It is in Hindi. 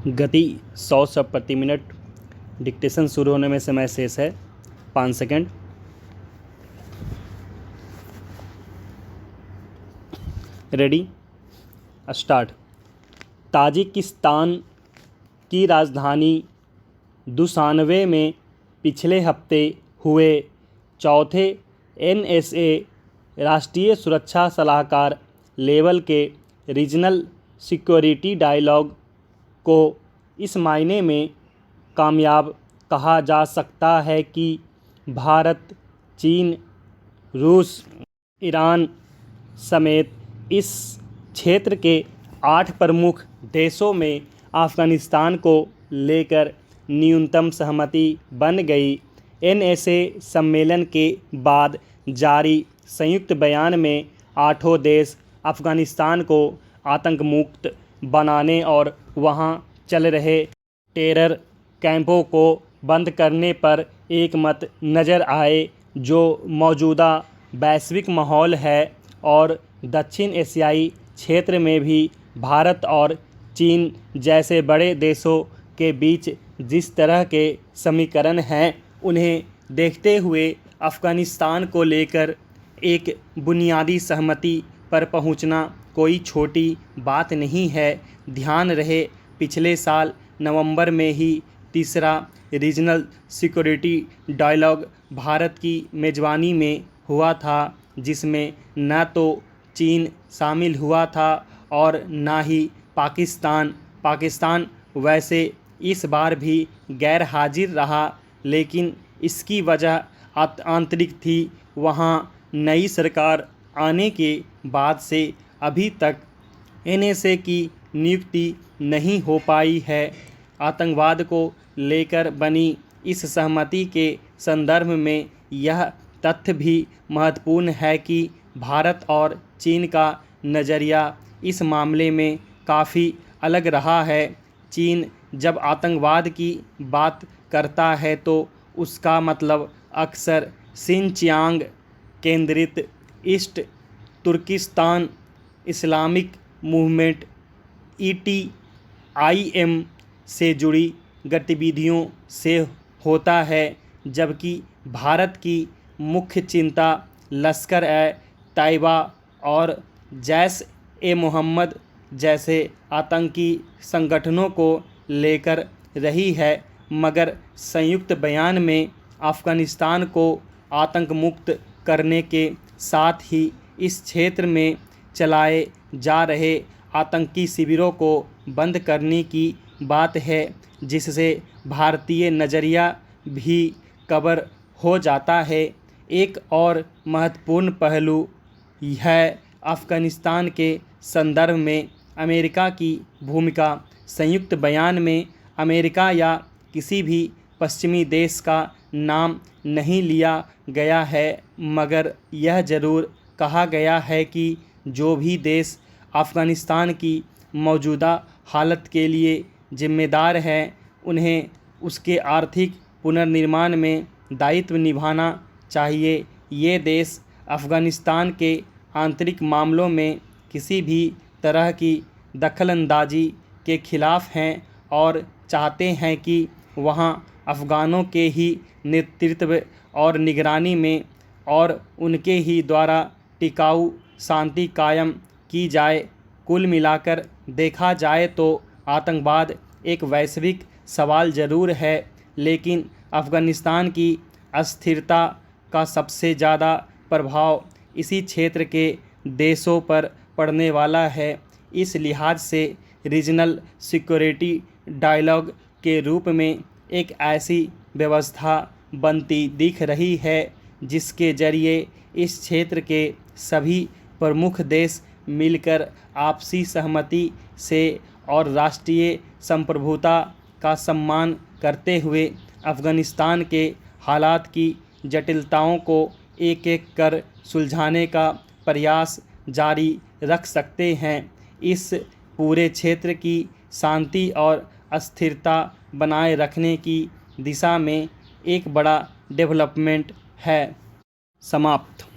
गति 100 शब्द प्रति मिनट। डिक्टेशन शुरू होने में समय शेष है 5 सेकंड। Ready, start. ताजिकिस्तान की राजधानी दुशानबे में पिछले हफ्ते हुए चौथे NSA राष्ट्रीय सुरक्षा सलाहकार लेवल के रीजनल सिक्योरिटी डायलॉग को इस मायने में कामयाब कहा जा सकता है कि भारत, चीन, रूस, ईरान समेत इस क्षेत्र के 8 प्रमुख देशों में अफ़गानिस्तान को लेकर न्यूनतम सहमति बन गई। NSA सम्मेलन के बाद जारी संयुक्त बयान में 8 देश अफ़गानिस्तान को आतंक मुक्त बनाने और वहां चल रहे टेरर कैंपों को बंद करने पर एकमत नज़र आए, जो मौजूदा वैश्विक माहौल है और दक्षिण एशियाई क्षेत्र में भी भारत और चीन जैसे बड़े देशों के बीच जिस तरह के समीकरण हैं, उन्हें देखते हुए अफ़गानिस्तान को लेकर एक बुनियादी सहमति पर पहुंचना कोई छोटी बात नहीं है। ध्यान रहे, पिछले साल नवंबर में ही तीसरा रीजनल सिक्योरिटी डायलॉग भारत की मेज़बानी में हुआ था, जिसमें न तो चीन शामिल हुआ था और न ही पाकिस्तान वैसे इस बार भी गैर हाजिर रहा, लेकिन इसकी वजह आंतरिक थी। वहाँ नई सरकार आने के बाद से अभी तक NSA की नियुक्ति नहीं हो पाई है। आतंकवाद को लेकर बनी इस सहमति के संदर्भ में यह तथ्य भी महत्वपूर्ण है कि भारत और चीन का नज़रिया इस मामले में काफ़ी अलग रहा है। चीन जब आतंकवाद की बात करता है तो उसका मतलब अक्सर सिनचियांग केंद्रित East Turkistan Islamic Movement ETIM से जुड़ी गतिविधियों से होता है, जबकि भारत की मुख्य चिंता लश्कर-ए-तैयबा और जैश-ए-मोहम्मद जैसे आतंकी संगठनों को लेकर रही है। मगर संयुक्त बयान में अफ़गानिस्तान को आतंक मुक्त करने के साथ ही इस क्षेत्र में चलाए जा रहे आतंकी शिविरों को बंद करने की बात है, जिससे भारतीय नज़रिया भी कवर हो जाता है। एक और महत्वपूर्ण पहलू है अफ़गानिस्तान के संदर्भ में अमेरिका की भूमिका। संयुक्त बयान में अमेरिका या किसी भी पश्चिमी देश का नाम नहीं लिया गया है, मगर यह ज़रूर कहा गया है कि जो भी देश अफ़गानिस्तान की मौजूदा हालत के लिए जिम्मेदार हैं, उन्हें उसके आर्थिक पुनर्निर्माण में दायित्व निभाना चाहिए। ये देश अफ़गानिस्तान के आंतरिक मामलों में किसी भी तरह की दखलंदाजी के खिलाफ हैं और चाहते हैं कि वहाँ अफ़गानों के ही नेतृत्व और निगरानी में और उनके ही द्वारा टिकाऊ शांति कायम की जाए। कुल मिलाकर देखा जाए तो आतंकवाद एक वैश्विक सवाल ज़रूर है, लेकिन अफ़गानिस्तान की अस्थिरता का सबसे ज़्यादा प्रभाव इसी क्षेत्र के देशों पर पड़ने वाला है। इस लिहाज से रीजनल सिक्योरिटी डायलॉग के रूप में एक ऐसी व्यवस्था बनती दिख रही है, जिसके ज़रिए इस क्षेत्र के सभी प्रमुख देश मिलकर आपसी सहमति से और राष्ट्रीय संप्रभुता का सम्मान करते हुए अफ़गानिस्तान के हालात की जटिलताओं को एक-एक कर सुलझाने का प्रयास जारी रख सकते हैं। इस पूरे क्षेत्र की शांति और अस्थिरता बनाए रखने की दिशा में एक बड़ा डेवलपमेंट है। समाप्त।